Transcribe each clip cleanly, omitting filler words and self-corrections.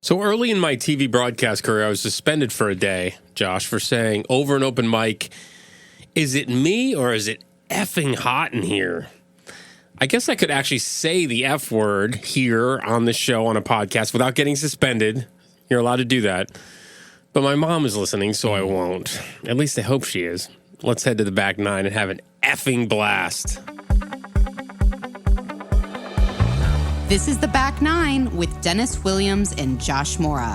So early in my TV broadcast career, I was suspended for a day, Josh, for saying over an open mic, is it me or is it effing hot in here? I guess I could actually say the F word here on the show on a podcast without getting suspended. You're allowed to do that. But my mom is listening, so I won't. At least I hope she is. Let's head to the back nine and have an effing blast. This is The Back Nine with Dennis Williams and Josh Mora.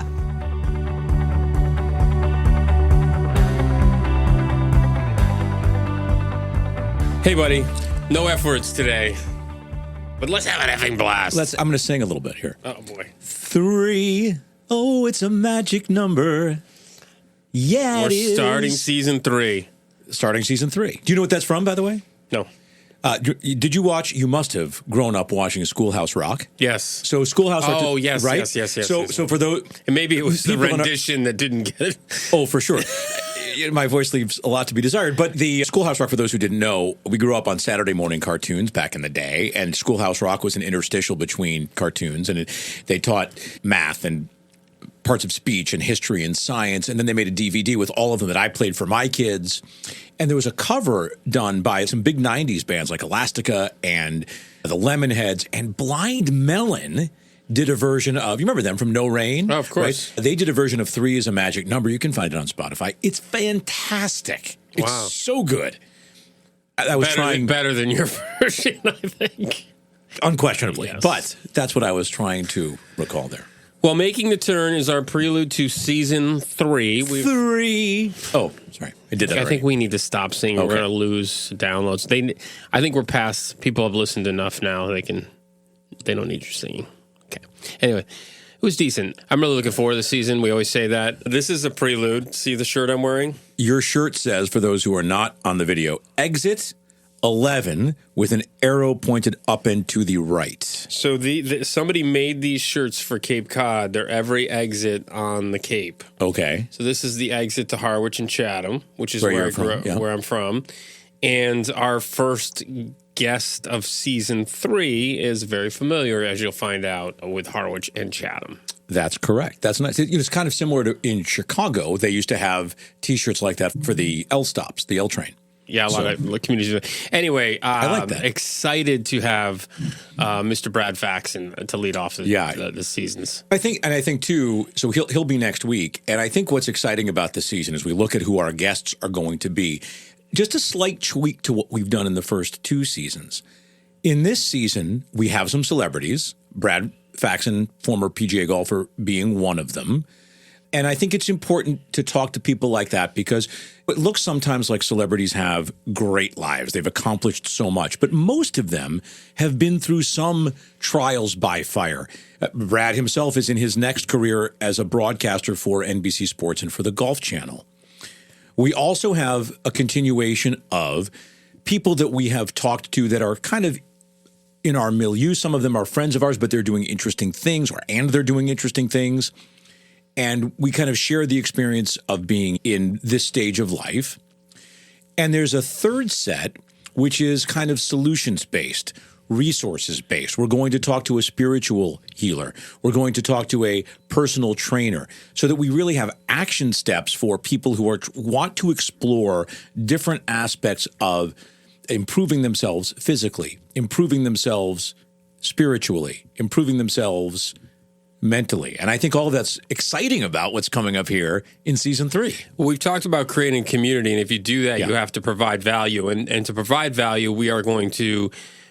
Hey, buddy. No F words today. But let's have an effing blast. I'm going to sing a little bit here. Oh, boy. 3. Oh, it's a magic number. Yeah, We're it is. starting season 3. Starting season 3. Do you know what that's from, by the way? No. Did you watch? You must have grown up watching Schoolhouse Rock. Yes. So Schoolhouse Rock. Oh, yes, right? yes. So for those, and maybe it was the people rendition that didn't get it. Oh, for sure. My voice leaves a lot to be desired. But the Schoolhouse Rock, for those who didn't know, we grew up on Saturday morning cartoons back in the day, and Schoolhouse Rock was an interstitial between cartoons, and they taught math and parts of speech and history and science, and then they made a DVD with all of them that I played for my kids. And there was a cover done by some big 90s bands like Elastica and the Lemonheads, and Blind Melon did a version of, you remember them from No Rain? Oh, of course. Right? They did a version of 3 is a Magic Number. You can find it on Spotify. It's fantastic. It's Wow. so good. I was trying better than your version, I think. unquestionably, Yes. but that's what I was trying to recall there. Well, Making the Turn is our prelude to season 3. 3. Oh, sorry. I did that I already. think we need to stop singing. Okay. We're going to lose downloads. I think we're past. People have listened enough now. They don't need your singing. Okay. Anyway, it was decent. I'm really looking forward to the season. We always say that. This is a prelude. See the shirt I'm wearing? Your shirt says, for those who are not on the video, exit 11 with an arrow pointed up and to the right. So somebody made these shirts for Cape Cod. They're every exit on the Cape. Okay. So this is the exit to Harwich and Chatham, which is Where where you're I grew from, up, yeah. where I'm from. And our first guest of season 3 is very familiar, as you'll find out, with Harwich and Chatham. That's correct. That's nice. It's kind of similar to in Chicago. They used to have T-shirts like that for the L stops, the L train. Yeah, a lot of communities. Anyway, I like that. Excited to have Mr. Brad Faxon to lead off the seasons. I think too. So he'll be next week, and I think what's exciting about this season is we look at who our guests are going to be. Just a slight tweak to what we've done in the first 2 seasons. In this season, we have some celebrities. Brad Faxon, former PGA golfer, being one of them. And I think it's important to talk to people like that because it looks sometimes like celebrities have great lives. They've accomplished so much, but most of them have been through some trials by fire. Brad himself is in his next career as a broadcaster for NBC Sports and for the Golf Channel. We also have a continuation of people that we have talked to that are kind of in our milieu. Some of them are friends of ours, but they're doing interesting things, and they're doing interesting things. And we kind of share the experience of being in this stage of life. And there's a third set, which is kind of solutions-based, resources-based. We're going to talk to a spiritual healer. We're going to talk to a personal trainer so that we really have action steps for people who want to explore different aspects of improving themselves physically, improving themselves spiritually, improving themselves mentally. And I think all of that's exciting about what's coming up here in season 3. Well, we've talked about creating community, and if you do that, Yeah. you have to provide value. And to provide value, we are going to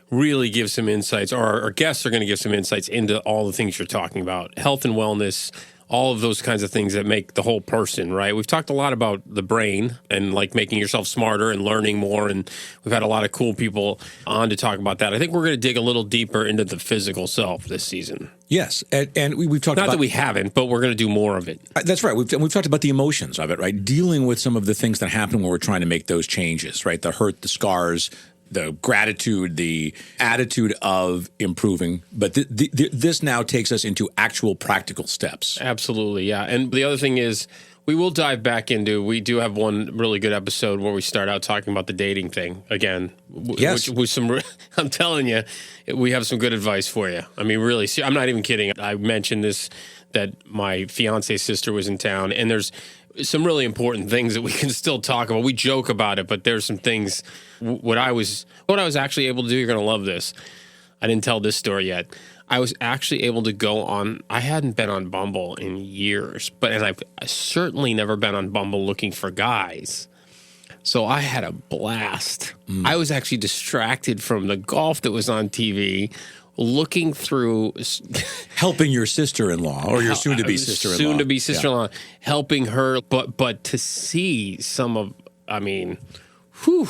really give some insights, or our guests are going to give some insights into all the things you're talking about, health and wellness, all of those kinds of things that make the whole person, right? We've talked a lot about the brain and like making yourself smarter and learning more, and we've had a lot of cool people on to talk about that. I think we're going to dig a little deeper into the physical self this season. Yes, and we've talked Not about... that we haven't, but we're going to do more of it. That's right. We've talked about the emotions of it, right? Dealing with some of the things that happen when we're trying to make those changes, right? The hurt, the scars, the gratitude, the attitude of improving. But this now takes us into actual practical steps. Absolutely, yeah. And the other thing is We will dive back into, we do have one really good episode where we start out talking about the dating thing again. Yes. Which was some, I'm telling you, we have some good advice for you. I mean, really, I'm not even kidding. I mentioned this, that my fiance's sister was in town, and there's some really important things that we can still talk about. We joke about it, but there's some things, what I was actually able to do, you're going to love this. I didn't tell this story yet. I was actually able to go on, I hadn't been on Bumble in years, and I've certainly never been on Bumble looking for guys. So I had a blast. I was actually distracted from the golf that was on TV, looking through. Helping your sister-in-law, or your soon-to-be sister-in-law. Soon-to-be sister-in-law, helping her, but to see some of, I mean, whew.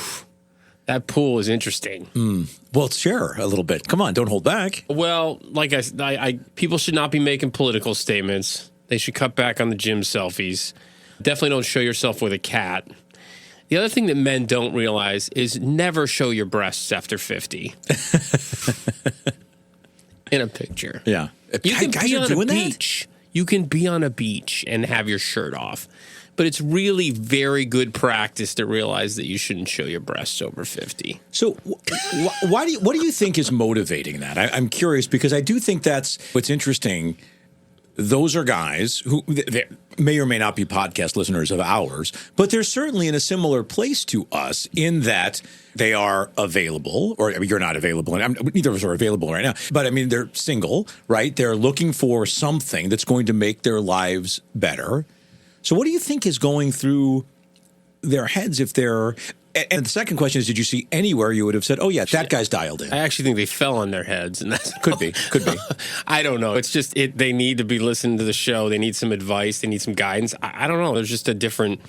That pool is interesting. Well, share a little bit. Come on, don't hold back. Well, like I people should not be making political statements. They should cut back on the gym selfies. Definitely don't show yourself with a cat. The other thing that men don't realize is never show your breasts after 50. In a picture. Yeah. You can Guys be are on doing a that? beach. You can be on a beach and have your shirt off. But it's really very good practice to realize that you shouldn't show your breasts over 50. So what do you think is motivating that? I'm curious, because I do think that's what's interesting. Those are guys who they may or may not be podcast listeners of ours, but they're certainly in a similar place to us in that they are available, or I mean, you're not available, and neither of us are available right now, but I mean, they're single, right? They're looking for something that's going to make their lives better. So what do you think is going through their heads if they're... And the second question is, did you see anywhere you would have said, oh, yeah, that guy's dialed in? I actually think they fell on their heads. And that's Could be. I don't know. It's just they need to be listening to the show. They need some advice. They need some guidance. I don't know. There's just a different...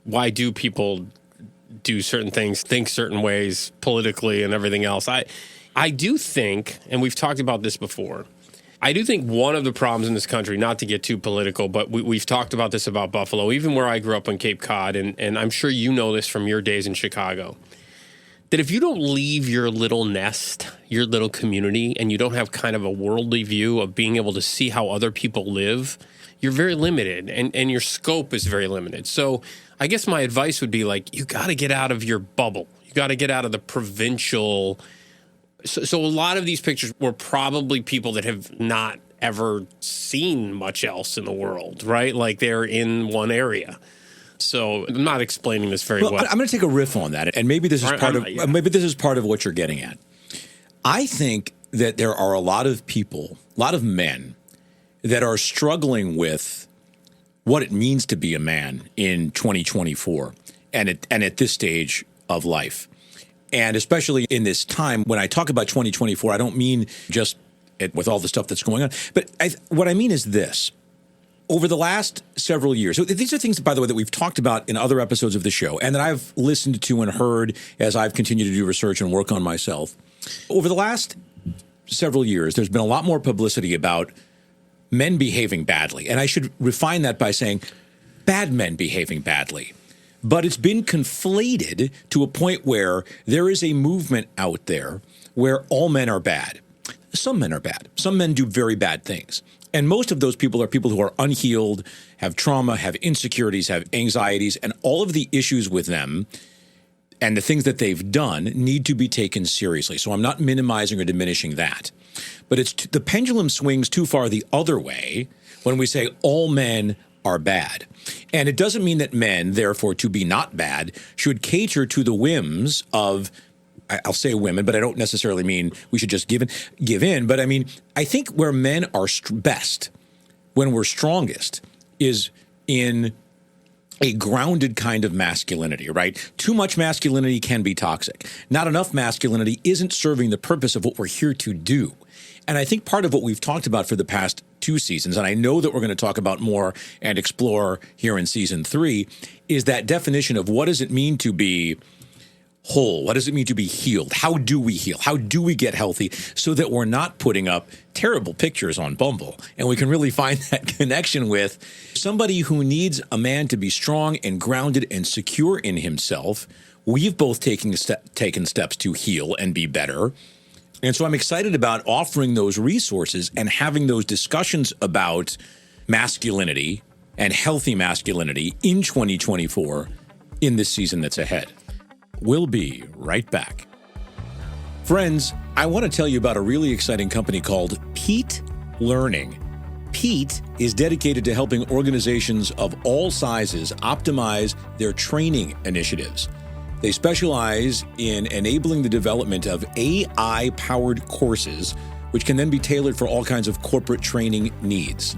Why do people do certain things, think certain ways politically and everything else? I do think, and we've talked about this before, I do think one of the problems in this country, not to get too political, but we've talked about this about Buffalo, even where I grew up on Cape Cod, and I'm sure you know this from your days in Chicago, that if you don't leave your little nest, your little community, and you don't have kind of a worldly view of being able to see how other people live, you're very limited, and your scope is very limited. So I guess my advice would be like, you got to get out of your bubble. You got to get out of the provincial... So a lot of these pictures were probably people that have not ever seen much else in the world, right? Like they're in one area. So I'm not explaining this very well. I'm going to take a riff on that, and maybe this is part of what you're getting at. I think that there are a lot of people, a lot of men that are struggling with what it means to be a man in 2024 and at this stage of life. And especially in this time, when I talk about 2024, I don't mean just with all the stuff that's going on. But what I mean is this. Over the last several years, so these are things, by the way, that we've talked about in other episodes of the show and that I've listened to and heard as I've continued to do research and work on myself. Over the last several years, there's been a lot more publicity about men behaving badly. And I should refine that by saying bad men behaving badly. But it's been conflated to a point where there is a movement out there where all men are bad. Some men are bad. Some men do very bad things. And most of those people are people who are unhealed, have trauma, have insecurities, have anxieties, and all of the issues with them and the things that they've done need to be taken seriously. So I'm not minimizing or diminishing that. But the pendulum swings too far the other way when we say all men are bad. And it doesn't mean that men, therefore, to be not bad, should cater to the whims of, I'll say women, but I don't necessarily mean we should just give in. But I mean, I think where men are best, when we're strongest, is in a grounded kind of masculinity, right? Too much masculinity can be toxic. Not enough masculinity isn't serving the purpose of what we're here to do. And I think part of what we've talked about for the past 2 seasons, and I know that we're going to talk about more and explore here in season 3, is that definition of what does it mean to be whole? What does it mean to be healed? How do we heal? How do we get healthy so that we're not putting up terrible pictures on Bumble? And we can really find that connection with somebody who needs a man to be strong and grounded and secure in himself. We've both taken steps to heal and be better. And so I'm excited about offering those resources and having those discussions about masculinity and healthy masculinity in 2024 in this season that's ahead. We'll be right back. Friends, I want to tell you about a really exciting company called Pete Learning. Pete is dedicated to helping organizations of all sizes optimize their training initiatives. They specialize in enabling the development of AI-powered courses, which can then be tailored for all kinds of corporate training needs.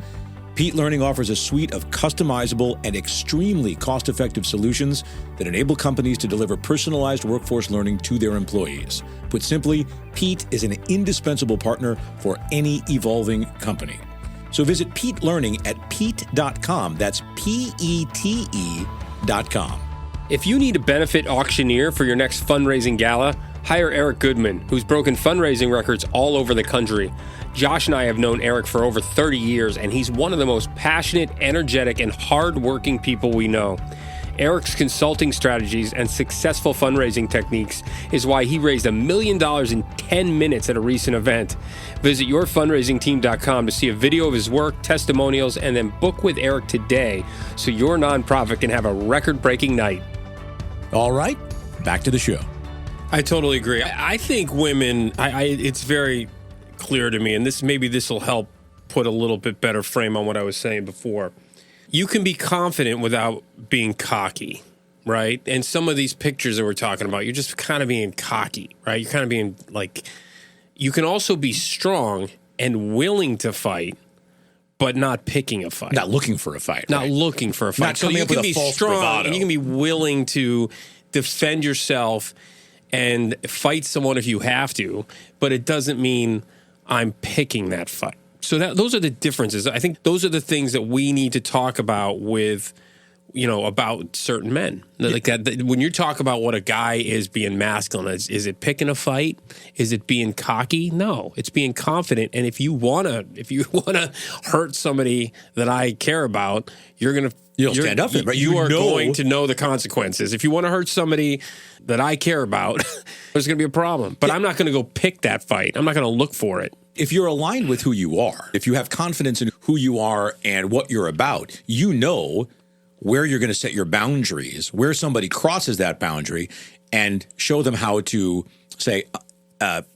Pete Learning offers a suite of customizable and extremely cost-effective solutions that enable companies to deliver personalized workforce learning to their employees. Put simply, Pete is an indispensable partner for any evolving company. So visit Pete Learning at pete.com. That's PETE.com. If you need a benefit auctioneer for your next fundraising gala, hire Eric Goodman, who's broken fundraising records all over the country. Josh and I have known Eric for over 30 years, and he's one of the most passionate, energetic, and hardworking people we know. Eric's consulting strategies and successful fundraising techniques is why he raised $1 million in 10 minutes at a recent event. Visit yourfundraisingteam.com to see a video of his work, testimonials, and then book with Eric today so your nonprofit can have a record-breaking night. All right, back to the show. I totally agree. I think women, it's very clear to me, and this will help put a little bit better frame on what I was saying before. You can be confident without being cocky, right? And some of these pictures that we're talking about, you're just kind of being cocky, right? You're kind of being like, you can also be strong and willing to fight, but not picking a fight. Not looking for a fight. Not right? looking for a fight. Not coming up with a false bravado. And you can be willing to defend yourself and fight someone if you have to, but it doesn't mean I'm picking that fight. So those are the differences. I think those are the things that we need to talk about with, about certain men. Like that, when you talk about what a guy is being masculine, is it picking a fight? Is it being cocky? No, it's being confident. And if you wanna hurt somebody that I care about, you'll stand up for it, right? You are going to know the consequences. If you want to hurt somebody that I care about, there's going to be a problem. But I'm not going to go pick that fight. I'm not going to look for it. If you're aligned with who you are, if you have confidence in who you are and what you're about, you know where you're going to set your boundaries, where somebody crosses that boundary, and show them how to say,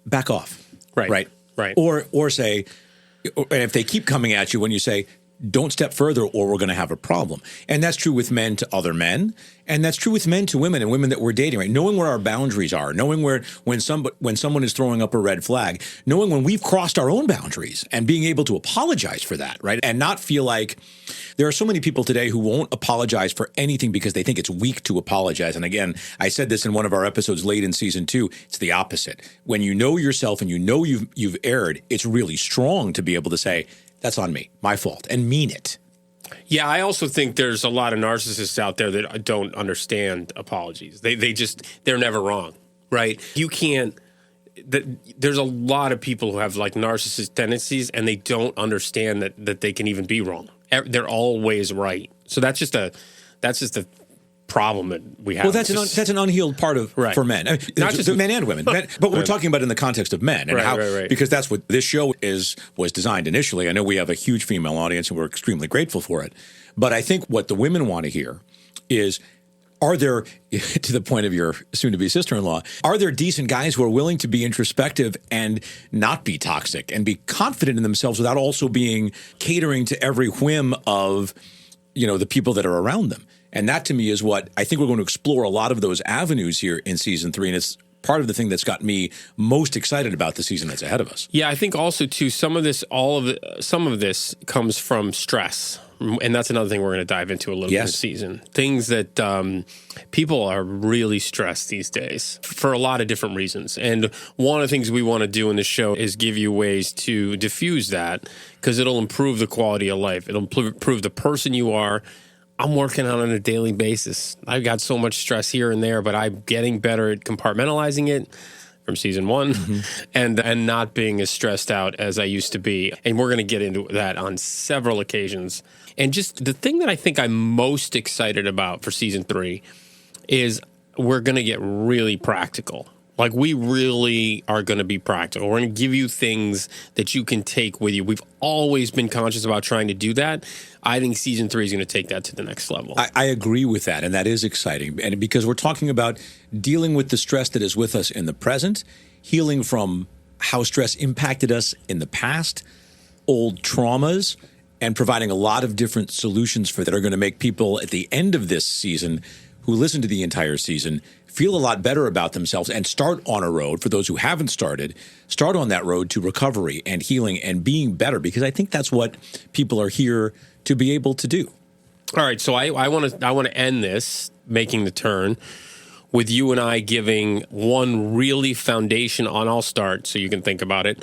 back off. Right. Or say, and if they keep coming at you, when you say, don't step further or we're going to have a problem. And that's true with men to other men. And that's true with men to women and women that we're dating, right? Knowing where our boundaries are, knowing when someone is throwing up a red flag, knowing when we've crossed our own boundaries and being able to apologize for that, right? And not feel like there are so many people today who won't apologize for anything because they think it's weak to apologize. And again, I said this in one of our episodes late in season 2, it's the opposite. When you know yourself and you know you've erred, it's really strong to be able to say, that's on me, my fault, and mean it. Yeah, I also think there's a lot of narcissists out there that don't understand apologies. They're never wrong, right? You can't. There's a lot of people who have like narcissist tendencies, and they don't understand that they can even be wrong. They're always right. So that's just a problem that we have. Well, that's an unhealed part of for men. I mean, not just men and women, but we're talking about in the context of men and how because that's what this show was designed initially. I know we have a huge female audience and we're extremely grateful for it. But I think what the women want to hear is, are there, to the point of your soon-to-be sister-in-law, are there decent guys who are willing to be introspective and not be toxic and be confident in themselves without also being catering to every whim of, the people that are around them? And that, to me, is what I think we're going to explore a lot of those avenues here in season 3. And it's part of the thing that's got me most excited about the season that's ahead of us. Yeah, I think also, too, some of this comes from stress. And that's another thing we're going to dive into a little bit this season. Things that people are really stressed these days for a lot of different reasons. And one of the things we want to do in the show is give you ways to diffuse that because it'll improve the quality of life. It'll improve the person you are. I'm working on a daily basis. I've got so much stress here and there, but I'm getting better at compartmentalizing it from season 1 and not being as stressed out as I used to be. And we're going to get into that on several occasions. And just the thing that I think I'm most excited about for season 3 is we're going to get really practical. Like, we really are going to be practical. We're going to give you things that you can take with you. We've always been conscious about trying to do that. I think season 3 is going to take that to the next level. I agree with that, and that is exciting. And because we're talking about dealing with the stress that is with us in the present, healing from how stress impacted us in the past, old traumas, and providing a lot of different solutions for that are going to make people at the end of this season who listen to the entire season feel a lot better about themselves and start on a road, for those who haven't started, start on that road to recovery and healing and being better, because I think that's what people are here to be able to do. All right, so I want to end this, making the turn, with you and I giving one really foundational, and I'll start so you can think about it,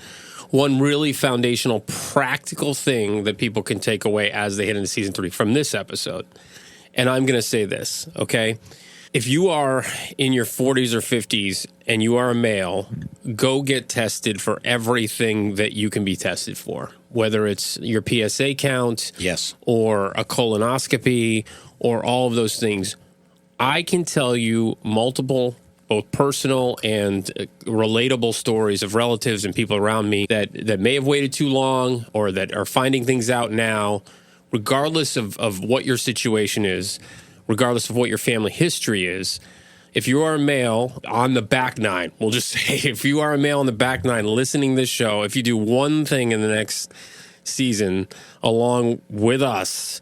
one really foundational practical thing that people can take away as they head into season 3 from this episode. And I'm going to say this, okay? If you are in your 40s or 50s and you are a male, go get tested for everything that you can be tested for, whether it's your PSA count, yes, or a colonoscopy, or all of those things. I can tell you multiple, both personal and relatable stories of relatives and people around me that may have waited too long or that are finding things out now, regardless of what your situation is, regardless of what your family history is. If you are a male on the back nine, we'll just say, if you are a male on the back nine listening to this show, if you do one thing in the next season along with us,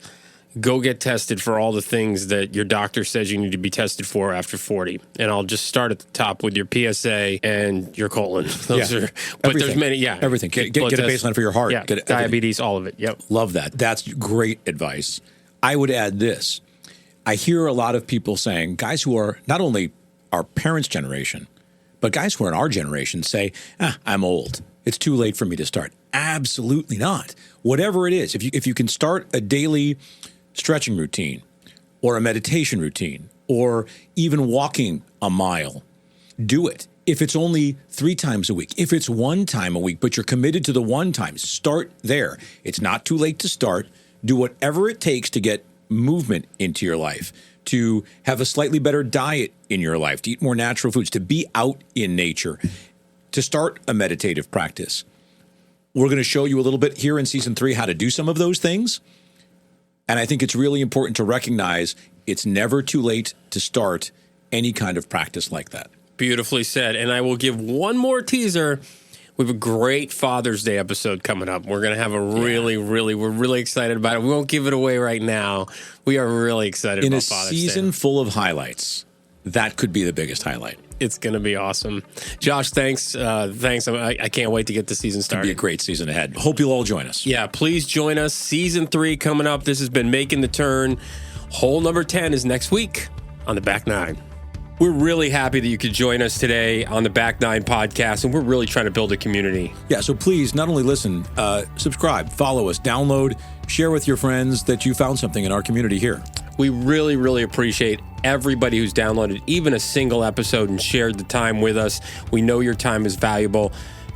go get tested for all the things that your doctor says you need to be tested for after 40. And I'll just start at the top with your PSA and your colon. Those are, but everything. There's many, everything. Get a baseline for your heart. Yeah, get diabetes, all of it. Yep. Love that. That's great advice. I would add this. I hear a lot of people saying, guys who are not only our parents' generation, but guys who are in our generation say, I'm old. It's too late for me to start. Absolutely not. Whatever it is, if you can start a daily stretching routine or a meditation routine or even walking a mile, do it. If it's only 3 times a week, if it's 1 time a week, but you're committed to the 1 time, start there. It's not too late to start. Do whatever it takes to get movement into your life, to have a slightly better diet in your life, to eat more natural foods, to be out in nature, to start a meditative practice. We're going to show you a little bit here in season 3 how to do some of those things. And I think it's really important to recognize it's never too late to start any kind of practice like that. Beautifully said. And I will give one more teaser. We have a great Father's Day episode coming up. We're going to have a we're really excited about it. We won't give it away right now. We are really excited about Father's Day. In a season full of highlights, that could be the biggest highlight. It's going to be awesome. Josh, thanks. I can't wait to get the season started. It'll be a great season ahead. Hope you'll all join us. Yeah, please join us. Season 3 coming up. This has been Making the Turn. Hole number 10 is next week on the Back Nine. We're really happy that you could join us today on the Back Nine podcast, and we're really trying to build a community. Yeah, so please not only listen, subscribe, follow us, download, share with your friends that you found something in our community here. We really, really appreciate everybody who's downloaded even a single episode and shared the time with us. We know your time is valuable.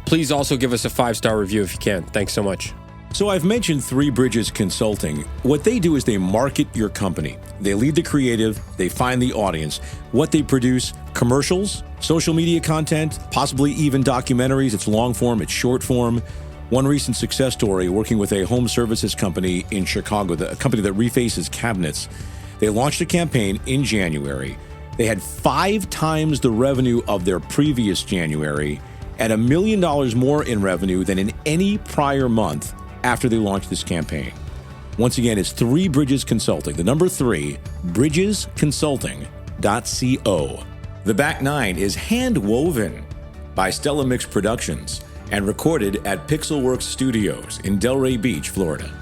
Please also give us a 5-star review if you can. Thanks so much. So I've mentioned Three Bridges Consulting. What they do is they market your company. They lead the creative, they find the audience. What they produce, commercials, social media content, possibly even documentaries. It's long form, it's short form. One recent success story, working with a home services company in Chicago, a company that refaces cabinets. They launched a campaign in January. They had 5 times the revenue of their previous January and $1 million more in revenue than in any prior month after they launched this campaign. Once again, it's Three Bridges Consulting. The number 3, bridgesconsulting.co. The Back Nine is hand-woven by Stella Mix Productions and recorded at Pixelworks Studios in Delray Beach, Florida.